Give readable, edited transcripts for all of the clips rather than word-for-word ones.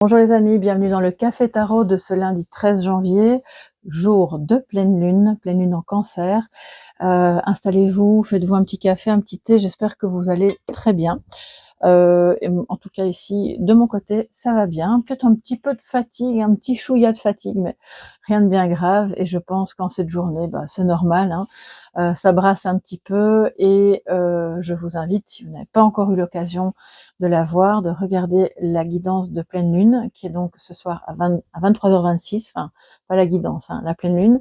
Bonjour les amis, bienvenue dans le Café Tarot de ce lundi 13 janvier, jour de pleine lune en Cancer. Installez-vous, faites-vous un petit café, un petit thé, j'espère que vous allez très bien. En tout cas ici, de mon côté, ça va bien. Peut-être un petit peu de fatigue, un petit chouïa de fatigue, mais rien de bien grave. Et je pense qu'en cette journée, c'est normal, hein. Ça brasse un petit peu et je vous invite, si vous n'avez pas encore eu l'occasion de la voir, de regarder la guidance de pleine lune, qui est donc ce soir à 23h26, enfin pas la guidance, hein, la pleine lune.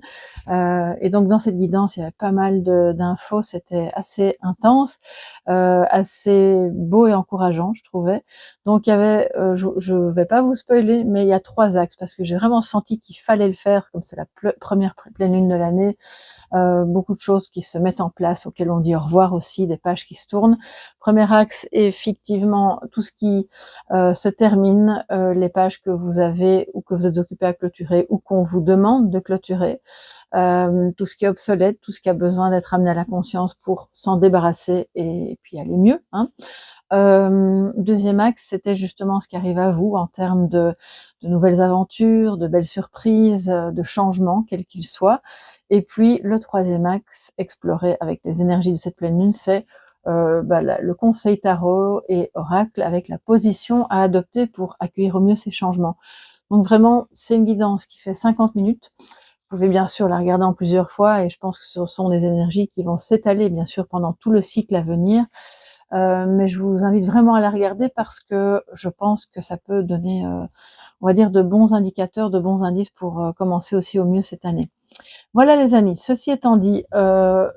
Et donc dans cette guidance, il y avait pas mal d'infos, c'était assez intense, assez beau et encourageant, je trouvais. Donc il y avait, je vais pas vous spoiler, mais il y a 3 axes, parce que j'ai vraiment senti qu'il fallait le faire, comme c'est la première pleine lune de l'année. Beaucoup de choses qui se mettent en place, auxquelles on dit au revoir aussi, des pages qui se tournent. Premier axe, effectivement, tout ce qui se termine, les pages que vous avez ou que vous êtes occupé à clôturer ou qu'on vous demande de clôturer. Tout ce qui est obsolète, tout ce qui a besoin d'être amené à la conscience pour s'en débarrasser et puis aller mieux, hein. Deuxième axe, c'était justement ce qui arrive à vous en termes de nouvelles aventures, de belles surprises, de changements, quels qu'ils soient. Et puis le troisième axe, exploré avec les énergies de cette pleine lune, c'est le conseil tarot et oracle avec la position à adopter pour accueillir au mieux ces changements. Donc vraiment, c'est une guidance qui fait 50 minutes. Vous pouvez bien sûr la regarder en plusieurs fois et je pense que ce sont des énergies qui vont s'étaler bien sûr pendant tout le cycle à venir. Mais je vous invite vraiment à la regarder parce que je pense que ça peut donner, on va dire, de bons indicateurs, de bons indices pour commencer aussi au mieux cette année. Voilà les amis, ceci étant dit,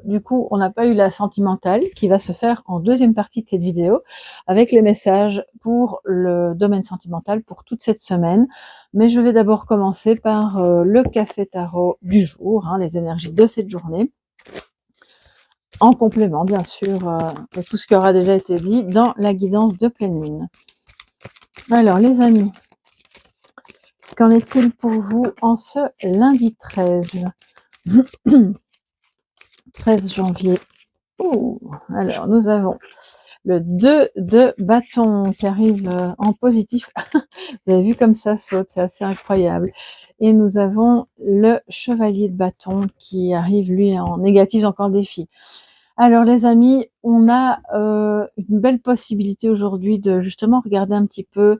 du coup, on n'a pas eu la sentimentale qui va se faire en deuxième partie de cette vidéo avec les messages pour le domaine sentimental pour toute cette semaine. Mais je vais d'abord commencer par le café tarot du jour, hein, les énergies de cette journée, en complément bien sûr de tout ce qui aura déjà été dit dans la guidance de pleine lune. Alors les amis, qu'en est-il pour vous en ce lundi 13 13 janvier? Alors nous avons le 2 de bâton qui arrive en positif. Vous avez vu comme ça saute, c'est assez incroyable. Et nous avons le chevalier de bâton qui arrive lui en négatif, encore défi. Alors les amis, on a une belle possibilité aujourd'hui de justement regarder un petit peu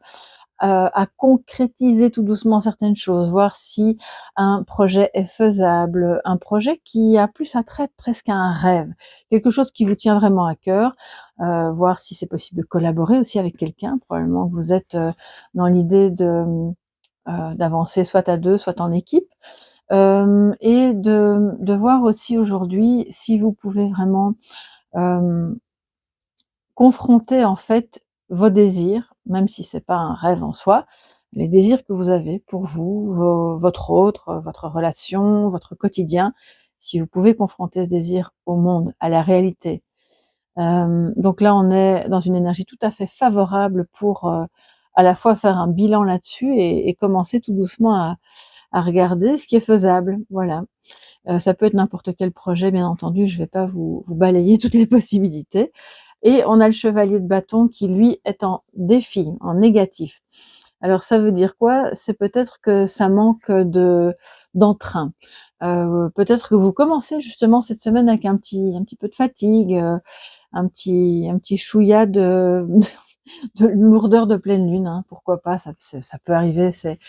à concrétiser tout doucement certaines choses, voir si un projet est faisable, un projet qui a plus attrait presque à un rêve, quelque chose qui vous tient vraiment à cœur, voir si c'est possible de collaborer aussi avec quelqu'un, probablement que vous êtes dans l'idée d'avancer soit à deux, soit en équipe, et de voir aussi aujourd'hui si vous pouvez vraiment confronter en fait vos désirs, même si c'est pas un rêve en soi, les désirs que vous avez pour vous, votre autre, votre relation, votre quotidien, si vous pouvez confronter ce désir au monde, à la réalité. Donc là, on est dans une énergie tout à fait favorable pour à la fois faire un bilan là-dessus et commencer tout doucement à regarder ce qui est faisable. Voilà. Ça peut être n'importe quel projet, bien entendu, je ne vais pas vous balayer toutes les possibilités. Et on a le chevalier de bâton qui, lui, est en défi, en négatif. Alors ça veut dire quoi? C'est peut-être que ça manque d'entrain. Peut-être que vous commencez justement cette semaine avec un petit peu de fatigue, un petit chouïa de lourdeur de pleine lune, hein, pourquoi pas, ça peut arriver, c'est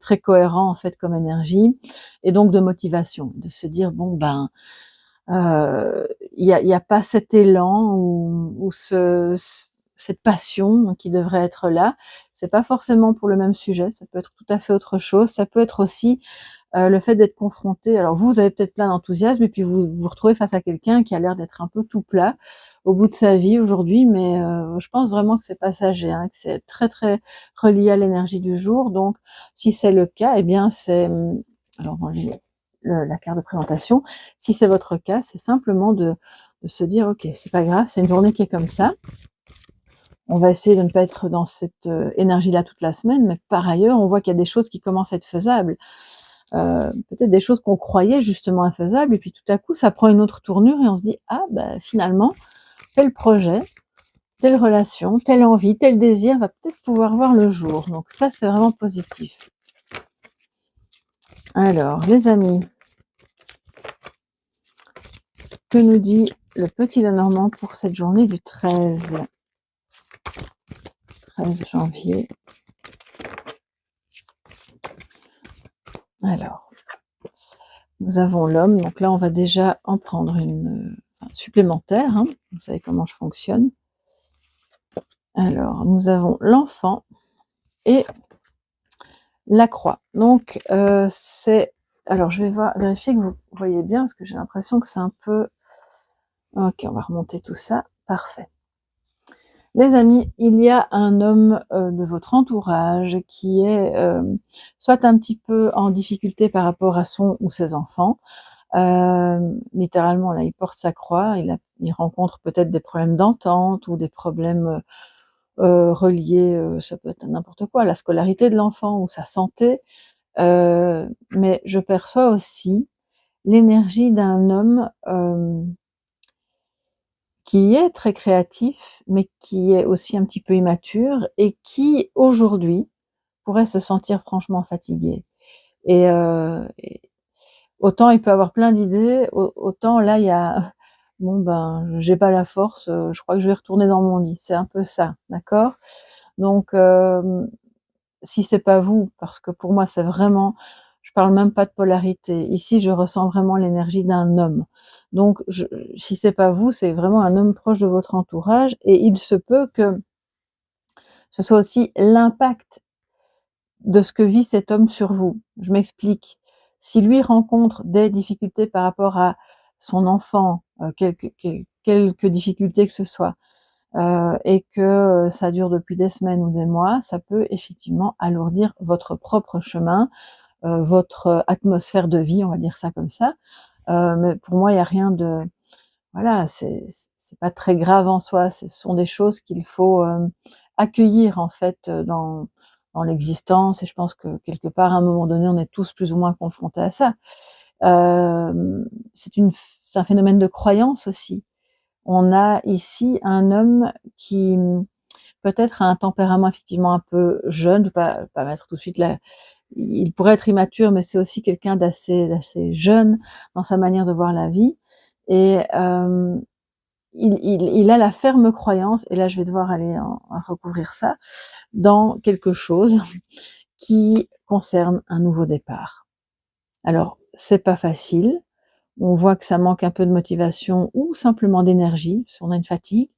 très cohérent en fait comme énergie, et donc de motivation, de se dire bon il y a pas cet élan ou cette passion qui devrait être là. C'est pas forcément pour le même sujet, ça peut être tout à fait autre chose, ça peut être aussi le fait d'être confronté, alors vous avez peut-être plein d'enthousiasme et puis vous vous retrouvez face à quelqu'un qui a l'air d'être un peu tout plat au bout de sa vie aujourd'hui, mais je pense vraiment que c'est passager, hein, que c'est très, très relié à l'énergie du jour. Donc si c'est le cas, eh bien c'est, alors dans la carte de présentation, si c'est votre cas, c'est simplement de se dire: «OK, c'est pas grave, c'est une journée qui est comme ça. On va essayer de ne pas être dans cette énergie-là toute la semaine», mais par ailleurs, on voit qu'il y a des choses qui commencent à être faisables. Peut-être des choses qu'on croyait justement infaisables et puis tout à coup ça prend une autre tournure et on se dit: «Ah finalement, tel projet, telle relation, telle envie, tel désir va peut-être pouvoir voir le jour. Donc ça, c'est vraiment positif. Alors, les amis, que nous dit le petit Lenormand pour cette journée du 13 janvier? Alors, nous avons l'homme, donc là on va déjà en prendre une supplémentaire, hein. Vous savez comment je fonctionne. Alors, nous avons l'enfant et la croix. Donc, c'est... Alors, je vais vérifier que vous voyez bien, parce que j'ai l'impression que c'est un peu... Ok, on va remonter tout ça. Parfait. Les amis, il y a un homme de votre entourage qui est soit un petit peu en difficulté par rapport à son ou ses enfants. Littéralement, là, il porte sa croix, il rencontre peut-être des problèmes d'entente ou des problèmes reliés, ça peut être n'importe quoi, la scolarité de l'enfant ou sa santé. Mais je perçois aussi l'énergie d'un homme qui est très créatif, mais qui est aussi un petit peu immature et qui, aujourd'hui, pourrait se sentir franchement fatigué. Et autant il peut avoir plein d'idées, autant là, il y a bon ben, j'ai pas la force, je crois que je vais retourner dans mon lit. C'est un peu ça, d'accord? Donc, si c'est pas vous, parce que pour moi, c'est vraiment, je parle même pas de polarité. Ici, je ressens vraiment l'énergie d'un homme. Donc, si c'est pas vous, c'est vraiment un homme proche de votre entourage, et il se peut que ce soit aussi l'impact de ce que vit cet homme sur vous. Je m'explique. Si lui rencontre des difficultés par rapport à son enfant, quelques difficultés que ce soit, et que ça dure depuis des semaines ou des mois, ça peut effectivement alourdir votre propre chemin, votre atmosphère de vie, on va dire ça comme ça. Mais pour moi, il n'y a rien de... Voilà, c'est pas très grave en soi. Ce sont des choses qu'il faut accueillir en fait dans l'existence. Et je pense que quelque part, à un moment donné, on est tous plus ou moins confrontés à ça. C'est un phénomène de croyance aussi. On a ici un homme qui peut-être a un tempérament effectivement un peu jeune, je ne vais pas mettre tout de suite là, il pourrait être immature, mais c'est aussi quelqu'un d'assez jeune dans sa manière de voir la vie. Et il a la ferme croyance, et là je vais devoir aller recouvrir ça, dans quelque chose qui concerne un nouveau départ. Alors, c'est pas facile, on voit que ça manque un peu de motivation ou simplement d'énergie, parce qu'on a une fatigue,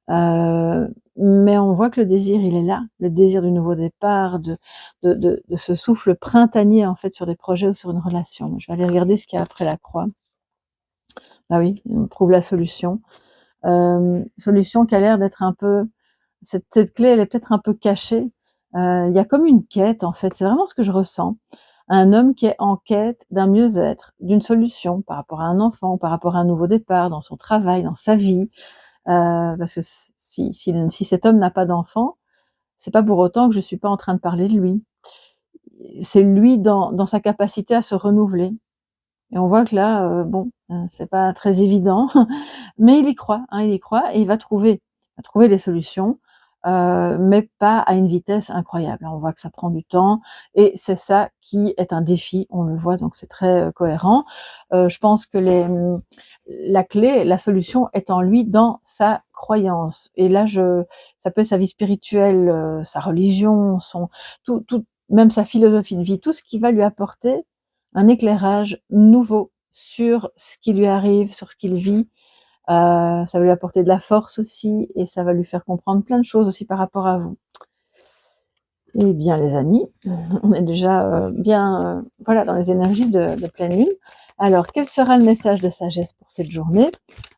mais on voit que le désir, il est là, le désir du nouveau départ, de ce souffle printanier en fait sur des projets ou sur une relation. Je vais aller regarder ce qu'il y a après la croix. Ah oui, on trouve la solution. Solution qui a l'air d'être un peu... Cette clé, elle est peut-être un peu cachée. Il y a comme une quête, en fait. C'est vraiment ce que je ressens. Un homme qui est en quête d'un mieux-être, d'une solution par rapport à un enfant, par rapport à un nouveau départ, dans son travail, dans sa vie. Parce que si cet homme n'a pas d'enfant, c'est pas pour autant que je suis pas en train de parler de lui. C'est lui dans sa capacité à se renouveler. Et on voit que là, bon, c'est pas très évident, mais il y croit, hein, il y croit, et il va trouver les solutions, mais pas à une vitesse incroyable. On voit que ça prend du temps, et c'est ça qui est un défi, on le voit, donc c'est très cohérent. Je pense que la clé, la solution est en lui, dans sa croyance. Et là, ça peut être sa vie spirituelle, sa religion, tout, même sa philosophie de vie, tout ce qui va lui apporter un éclairage nouveau sur ce qui lui arrive, sur ce qu'il vit. Ça va lui apporter de la force aussi, et ça va lui faire comprendre plein de choses aussi par rapport à vous. Eh bien, les amis, on est déjà bien voilà, dans les énergies de pleine lune. Alors, quel sera le message de sagesse pour cette journée,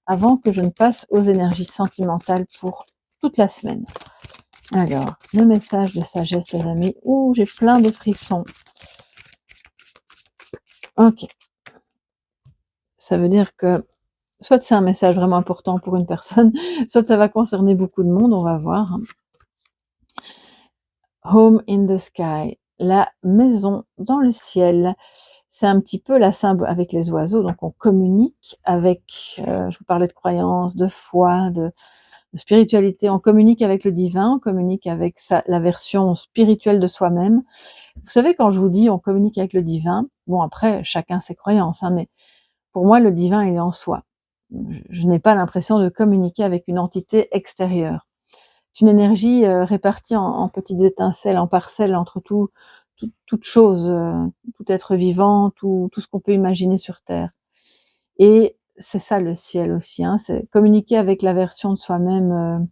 avant que je ne passe aux énergies sentimentales pour toute la semaine? Alors, le message de sagesse, les amis. Ouh, j'ai plein de frissons. Ok. Ça veut dire que soit c'est un message vraiment important pour une personne, soit ça va concerner beaucoup de monde, on va voir. Home in the sky, la maison dans le ciel. C'est un petit peu la symbole avec les oiseaux, donc on communique avec, je vous parlais de croyance, de foi, spiritualité. On communique avec le divin, on communique avec la version spirituelle de soi-même. Vous savez, quand je vous dis on communique avec le divin, bon après, chacun ses croyances, hein, mais pour moi, le divin, il est en soi. Je n'ai pas l'impression de communiquer avec une entité extérieure. C'est une énergie répartie en petites étincelles, en parcelles entre toute chose, tout être vivant, tout ce qu'on peut imaginer sur Terre. Et c'est ça le ciel aussi, hein, c'est communiquer avec la version de soi-même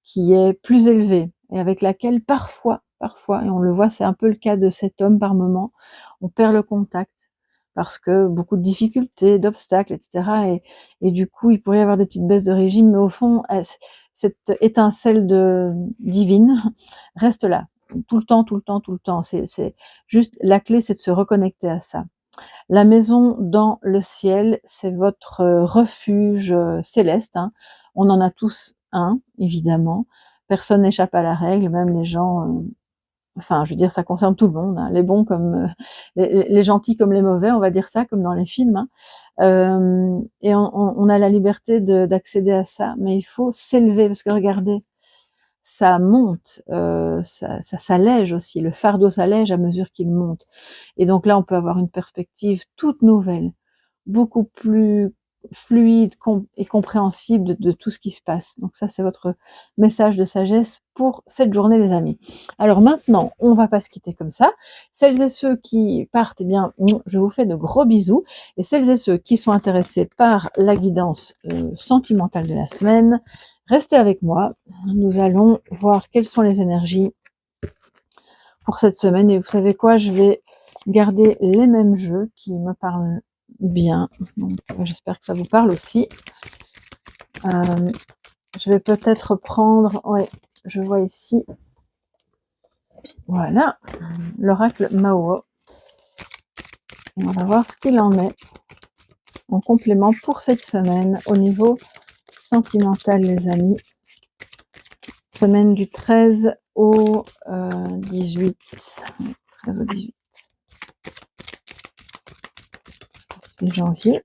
qui est plus élevée et avec laquelle parfois, et on le voit, c'est un peu le cas de cet homme par moment, on perd le contact parce que beaucoup de difficultés, d'obstacles, etc. Et du coup, il pourrait y avoir des petites baisses de régime, mais au fond, cette étincelle divine reste là, tout le temps, tout le temps, tout le temps. C'est juste, la clé, c'est de se reconnecter à ça. La maison dans le ciel, c'est votre refuge céleste, hein. On en a tous un, évidemment. Personne n'échappe à la règle, même les gens, enfin, je veux dire, ça concerne tout le monde, hein, les bons comme les gentils comme les mauvais, on va dire ça, comme dans les films, hein. Et on a la liberté d'accéder à ça, mais il faut s'élever, parce que regardez, ça monte, ça s'allège aussi, le fardeau s'allège à mesure qu'il monte. Et donc là, on peut avoir une perspective toute nouvelle, beaucoup plus fluide et compréhensible de tout ce qui se passe. Donc ça, c'est votre message de sagesse pour cette journée, les amis. Alors maintenant, on va pas se quitter comme ça. Celles et ceux qui partent, eh bien, je vous fais de gros bisous. Et celles et ceux qui sont intéressés par la guidance sentimentale de la semaine, restez avec moi. Nous allons voir quelles sont les énergies pour cette semaine. Et vous savez quoi, je vais garder les mêmes jeux qui me parlent bien. Donc j'espère que ça vous parle aussi. Je vais peut-être prendre, ouais, je vois ici, voilà, l'oracle Mao. Et on va voir ce qu'il en est en complément pour cette semaine au niveau sentimental, les amis. Semaine du 13 au 18. 13 au 18 janvier.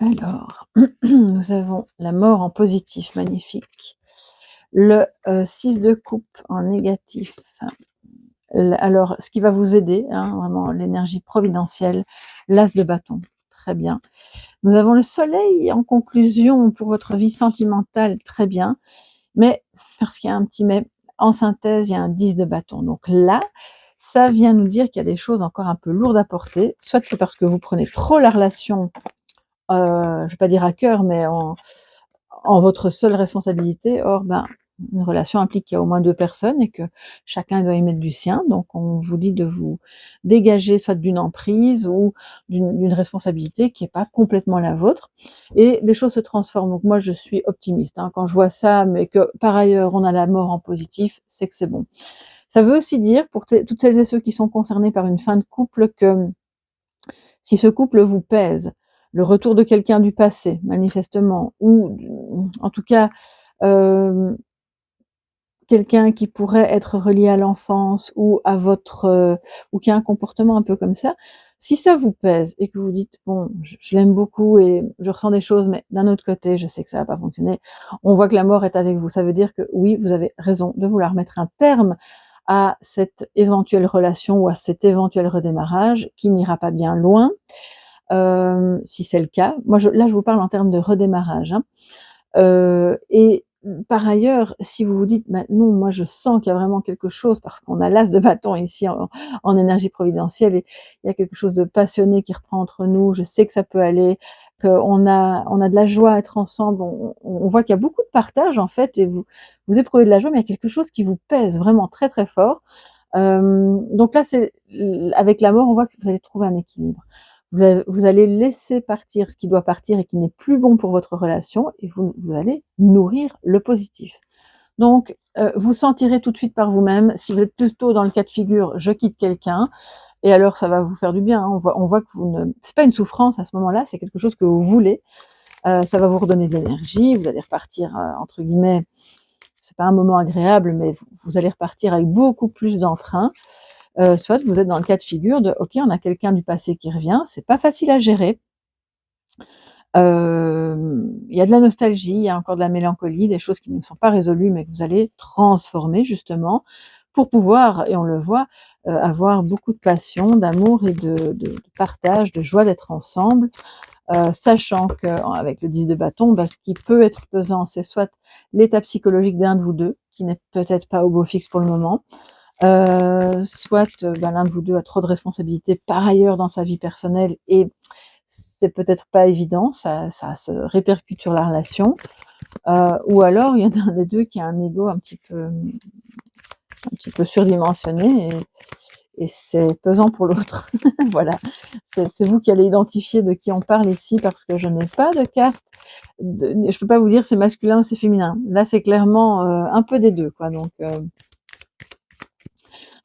Alors, nous avons la mort en positif, magnifique. Le 6 de coupe en négatif. Alors, ce qui va vous aider, hein, vraiment l'énergie providentielle, l'as de bâton, très bien. Nous avons le soleil en conclusion pour votre vie sentimentale, très bien. Mais, parce qu'il y a un petit mais, en synthèse, il y a un 10 de bâton. Donc là, ça vient nous dire qu'il y a des choses encore un peu lourdes à porter. Soit c'est parce que vous prenez trop la relation, je ne vais pas dire à cœur, mais en votre seule responsabilité. Or, ben, une relation implique qu'il y a au moins 2 personnes et que chacun doit y mettre du sien. Donc, on vous dit de vous dégager soit d'une emprise ou d'une responsabilité qui n'est pas complètement la vôtre. Et les choses se transforment. Donc, moi, je suis optimiste, hein. Quand je vois ça, mais que par ailleurs, on a la mort en positif, c'est que c'est bon. Ça veut aussi dire, pour toutes celles et ceux qui sont concernés par une fin de couple, que si ce couple vous pèse, le retour de quelqu'un du passé, manifestement, ou en tout cas quelqu'un qui pourrait être relié à l'enfance ou à votre ou qui a un comportement un peu comme ça, si ça vous pèse et que vous dites bon, je l'aime beaucoup et je ressens des choses, mais d'un autre côté, je sais que ça va pas fonctionner. On voit que la mort est avec vous. Ça veut dire que oui, vous avez raison de vouloir mettre un terme à cette éventuelle relation ou à cet éventuel redémarrage qui n'ira pas bien loin. Si c'est le cas, moi là je vous parle en termes de redémarrage, hein. Et par ailleurs, si vous vous dites, bah, non, moi je sens qu'il y a vraiment quelque chose, parce qu'on a l'as de bâton ici en énergie providentielle, et il y a quelque chose de passionné qui reprend entre nous, je sais que ça peut aller, qu'on a de la joie à être ensemble, on voit qu'il y a beaucoup de partage en fait, et vous éprouvez de la joie, mais il y a quelque chose qui vous pèse vraiment très très fort. Donc là, avec la mort, on voit que vous allez trouver un équilibre. Vous allez laisser partir ce qui doit partir et qui n'est plus bon pour votre relation, et vous allez nourrir le positif. Donc, vous sentirez tout de suite par vous-même, si vous êtes plutôt dans le cas de figure, je quitte quelqu'un, et alors ça va vous faire du bien, hein. On voit que c'est pas une souffrance à ce moment-là, c'est quelque chose que vous voulez. Ça va vous redonner de l'énergie, vous allez repartir, entre guillemets, c'est pas un moment agréable, mais vous allez repartir avec beaucoup plus d'entrain. Soit vous êtes dans le cas de figure de, ok, on a quelqu'un du passé qui revient, c'est pas facile à gérer. Il y a de la nostalgie, il y a encore de la mélancolie, des choses qui ne sont pas résolues, mais que vous allez transformer justement pour pouvoir, et on le voit, avoir beaucoup de passion, d'amour et de partage, de joie d'être ensemble, sachant qu'avec le 10 de bâton, ce qui peut être pesant, c'est soit l'état psychologique d'un de vous deux, qui n'est peut-être pas au beau fixe pour le moment, soit l'un de vous deux a trop de responsabilités par ailleurs dans sa vie personnelle et c'est peut-être pas évident, ça se répercute sur la relation, ou alors il y en a un des deux qui a un ego un petit peu surdimensionné et c'est pesant pour l'autre. Voilà, c'est vous qui allez identifier de qui on parle ici parce que je n'ai pas de carte. Je peux pas vous dire c'est masculin ou c'est féminin. Là, c'est clairement un peu des deux, quoi.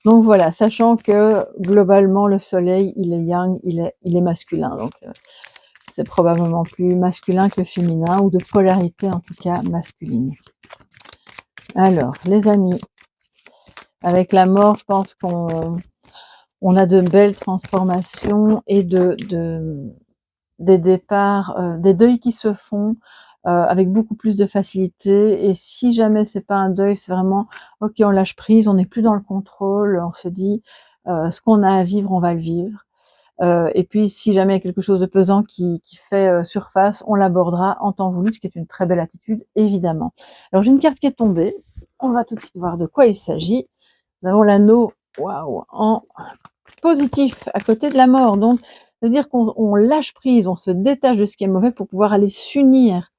Donc voilà, sachant que globalement le soleil, il est yang, il est masculin, donc c'est probablement plus masculin que le féminin, ou de polarité en tout cas masculine. Alors, les amis, avec la mort, je pense qu'on a de belles transformations et des départs, des deuils qui se font avec beaucoup plus de facilité. Et si jamais c'est pas un deuil, c'est vraiment ok, on lâche prise, on n'est plus dans le contrôle, on se dit ce qu'on a à vivre, on va le vivre. Et puis, si jamais il y a quelque chose de pesant qui fait surface, on l'abordera en temps voulu, ce qui est une très belle attitude, évidemment. Alors, j'ai une carte qui est tombée. On va tout de suite voir de quoi il s'agit. Nous avons l'anneau, waouh, en positif, à côté de la mort. Donc, ça veut dire qu'on lâche prise, on se détache de ce qui est mauvais pour pouvoir aller s'unir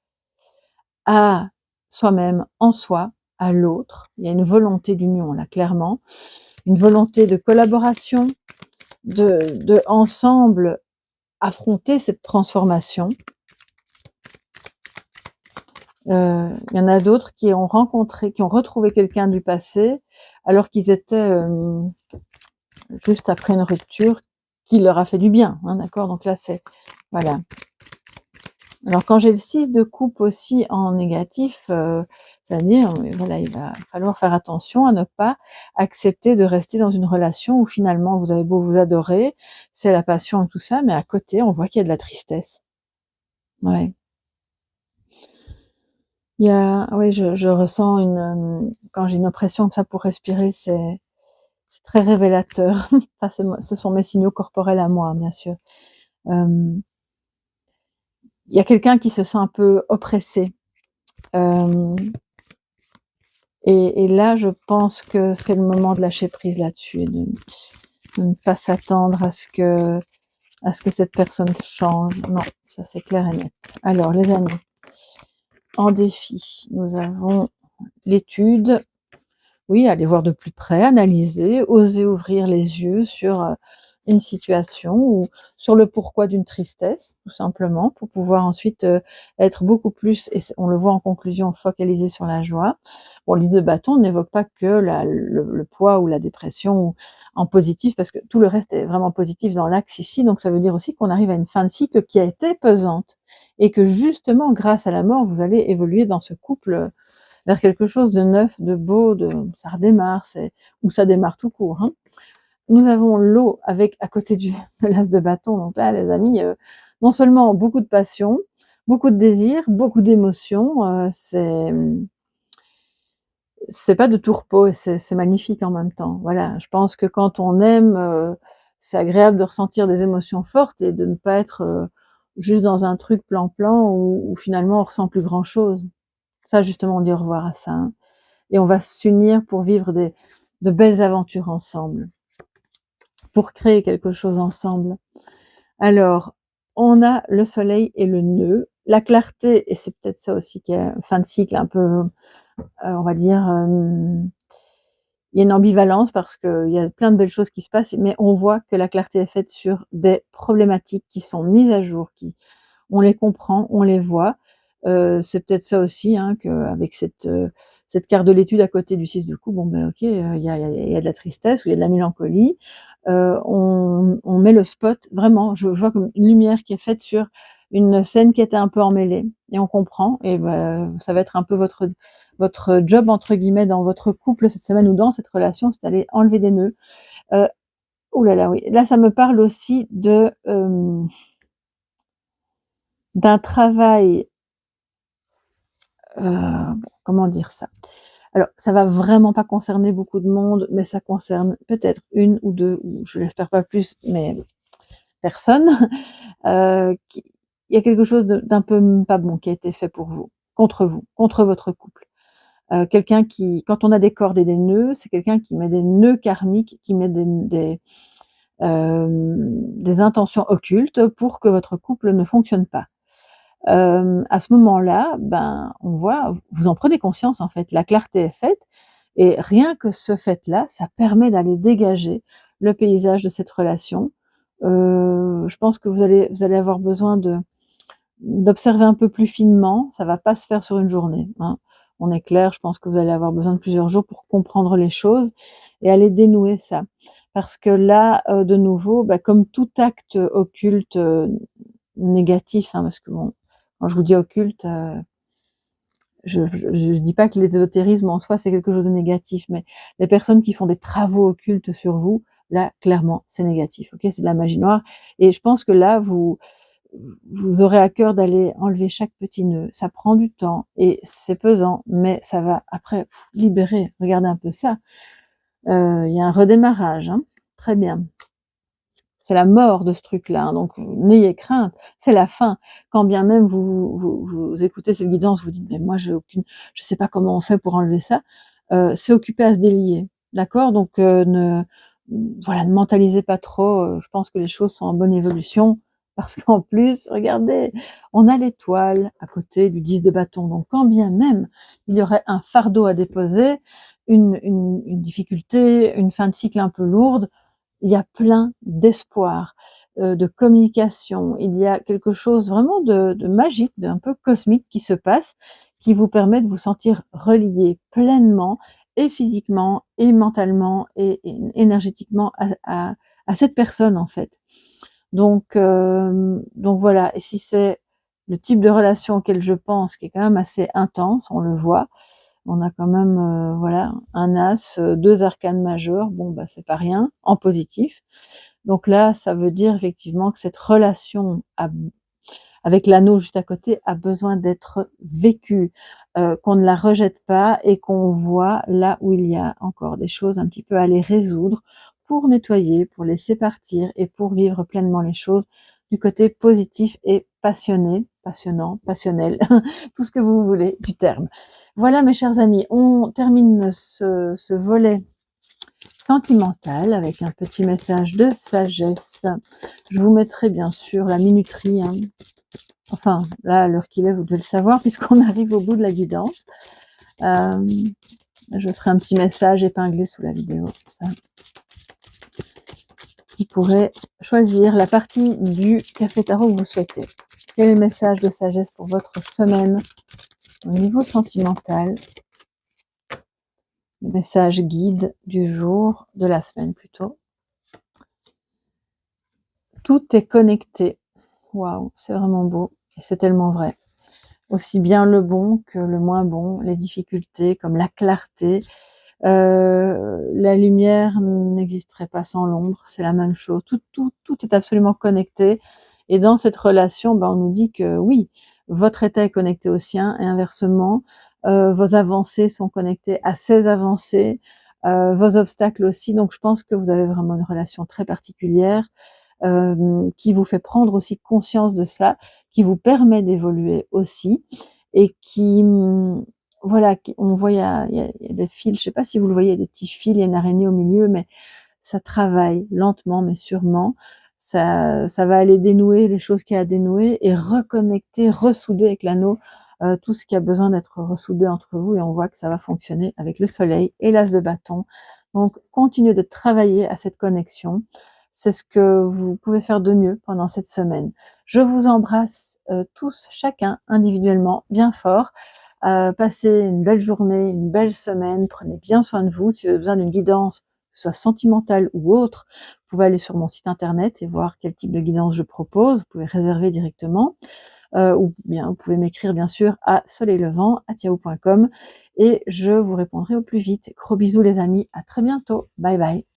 à soi-même, en soi, à l'autre. Il y a une volonté d'union, là, clairement. Une volonté de collaboration, de ensemble affronter cette transformation. Il y en a d'autres qui ont retrouvé quelqu'un du passé alors qu'ils étaient juste après une rupture qui leur a fait du bien, hein, d'accord. Donc là, c'est voilà. Alors quand j'ai le 6 de coupe aussi en négatif, ça veut dire voilà, il va falloir faire attention à ne pas accepter de rester dans une relation où finalement vous avez beau vous adorer, c'est la passion et tout ça, mais à côté on voit qu'il y a de la tristesse. Ouais. Il y a, oui, je ressens quand j'ai une oppression comme ça pour respirer, c'est très révélateur. Enfin, ce sont mes signaux corporels à moi, bien sûr. Il y a quelqu'un qui se sent un peu oppressé. Et là, je pense que c'est le moment de lâcher prise là-dessus et de ne pas s'attendre à ce que cette personne change. Non, ça c'est clair et net. Alors, les amis, en défi, nous avons l'étude. Oui, aller voir de plus près, analyser, oser ouvrir les yeux sur une situation ou sur le pourquoi d'une tristesse, tout simplement, pour pouvoir ensuite être beaucoup plus, et on le voit en conclusion, focalisé sur la joie. Bon, l'idée de bâton n'évoque pas que le poids ou la dépression en positif, parce que tout le reste est vraiment positif dans l'axe ici, donc ça veut dire aussi qu'on arrive à une fin de cycle qui a été pesante, et que justement, grâce à la mort, vous allez évoluer dans ce couple vers quelque chose de neuf, de beau, ça redémarre, ou ça démarre tout court. Hein. Nous avons l'eau avec à côté de l'as de bâton. Donc là, les amis, non seulement beaucoup de passion, beaucoup de désir, beaucoup d'émotions. C'est pas de tout repos et c'est magnifique en même temps. Voilà, je pense que quand on aime, c'est agréable de ressentir des émotions fortes et de ne pas être juste dans un truc plan-plan où finalement on ressent plus grand-chose. Ça, justement, on dit au revoir à ça. Hein. Et on va s'unir pour vivre de belles aventures ensemble, pour créer quelque chose ensemble. Alors, on a le soleil et le nœud, la clarté, et c'est peut-être ça aussi qui est fin de cycle un peu, on va dire, il y a une ambivalence parce qu'il y a plein de belles choses qui se passent, mais on voit que la clarté est faite sur des problématiques qui sont mises à jour, on les comprend, on les voit. C'est peut-être ça aussi, hein, qu'avec cette carte de l'étude à côté du 6 de coupe, bon ben ok, il y a de la tristesse ou il y a de la mélancolie. On met le spot, vraiment, je vois comme une lumière qui est faite sur une scène qui était un peu emmêlée. Et on comprend. Et ben, ça va être un peu votre job, entre guillemets, dans votre couple cette semaine ou dans cette relation, c'est d'aller enlever des nœuds. Oh là là, oui. Là, ça me parle aussi d'un travail, comment dire ça? Alors, ça va vraiment pas concerner beaucoup de monde, mais ça concerne peut-être une ou deux, ou je l'espère pas plus, mais personne. Il y a quelque chose d'un peu pas bon qui a été fait pour vous, contre votre couple. Quelqu'un qui, quand on a des cordes et des nœuds, c'est quelqu'un qui met des nœuds karmiques, qui met des intentions occultes pour que votre couple ne fonctionne pas. À ce moment-là, ben, on voit, vous en prenez conscience en fait, la clarté est faite, et rien que ce fait-là, ça permet d'aller dégager le paysage de cette relation. Je pense que vous allez avoir besoin d'observer un peu plus finement, ça va pas se faire sur une journée, hein. On est clair, je pense que vous allez avoir besoin de plusieurs jours pour comprendre les choses et aller dénouer ça. Parce que là, de nouveau, bah, comme tout acte occulte, négatif, hein, parce que bon, quand je vous dis occulte, je dis pas que l'ésotérisme en soi c'est quelque chose de négatif, mais les personnes qui font des travaux occultes sur vous, là clairement c'est négatif, ok, c'est de la magie noire. Et je pense que là vous aurez à cœur d'aller enlever chaque petit nœud. Ça prend du temps et c'est pesant, mais ça va après libérer. Regardez un peu ça. Il y a un redémarrage, hein. Très bien. C'est la mort de ce truc-là, hein, donc n'ayez crainte, c'est la fin. Quand bien même vous écoutez cette guidance, vous dites: «Mais moi je sais pas comment on fait pour enlever ça», c'est occupé à se délier, d'accord? Donc ne mentalisez pas trop, je pense que les choses sont en bonne évolution parce qu'en plus, regardez, on a l'étoile à côté du 10 de bâton, donc quand bien même il y aurait un fardeau à déposer, une difficulté, une fin de cycle un peu lourde, il y a plein d'espoir, de communication. Il y a quelque chose vraiment de magique, d'un peu cosmique qui se passe, qui vous permet de vous sentir relié pleinement et physiquement et mentalement et énergétiquement à cette personne, en fait. Donc voilà. Et si c'est le type de relation auquel je pense, qui est quand même assez intense, on le voit, on a quand même, voilà, un as, 2 arcanes majeures, bon, bah, c'est pas rien, en positif. Donc là, ça veut dire effectivement que cette relation avec l'anneau juste à côté a besoin d'être vécue, qu'on ne la rejette pas et qu'on voit là où il y a encore des choses un petit peu à les résoudre pour nettoyer, pour laisser partir et pour vivre pleinement les choses du côté positif et passionné, passionnant, passionnel, tout ce que vous voulez du terme. Voilà mes chers amis, on termine ce volet sentimental avec un petit message de sagesse. Je vous mettrai bien sûr la minuterie, hein. Enfin, là, à l'heure qu'il est, vous devez le savoir puisqu'on arrive au bout de la guidance. Je ferai un petit message épinglé sous la vidéo. Ça. Vous pourrez choisir la partie du café tarot que vous souhaitez. Quel est le message de sagesse pour votre semaine au niveau sentimental? Le message guide du jour, de la semaine plutôt. Tout est connecté. Waouh, c'est vraiment beau et c'est tellement vrai. Aussi bien le bon que le moins bon, les difficultés comme la clarté. La lumière n'existerait pas sans l'ombre, c'est la même chose. Tout est absolument connecté. Et dans cette relation, on nous dit que oui, votre état est connecté au sien et inversement, vos avancées sont connectées à ses avancées, vos obstacles aussi. Donc je pense que vous avez vraiment une relation très particulière, qui vous fait prendre aussi conscience de ça, qui vous permet d'évoluer aussi et qui, voilà, on voit il y a des fils, je sais pas si vous le voyez, des petits fils, il y a une araignée au milieu, mais ça travaille lentement mais sûrement. Ça va aller dénouer les choses qu'il y a à dénouer et reconnecter, ressouder avec l'anneau tout ce qui a besoin d'être ressoudé entre vous, et on voit que ça va fonctionner avec le soleil et l'as de bâton. Donc continuez de travailler à cette connexion. C'est ce que vous pouvez faire de mieux pendant cette semaine. Je vous embrasse tous, chacun individuellement, bien fort. Passez une belle journée, une belle semaine. Prenez bien soin de vous. Si vous avez besoin d'une guidance, que ce soit sentimentale ou autre, vous pouvez aller sur mon site internet et voir quel type de guidance je propose. Vous pouvez réserver directement. Ou bien vous pouvez m'écrire bien sûr à soleillevent@yahoo.com et je vous répondrai au plus vite. Gros bisous les amis, à très bientôt. Bye bye.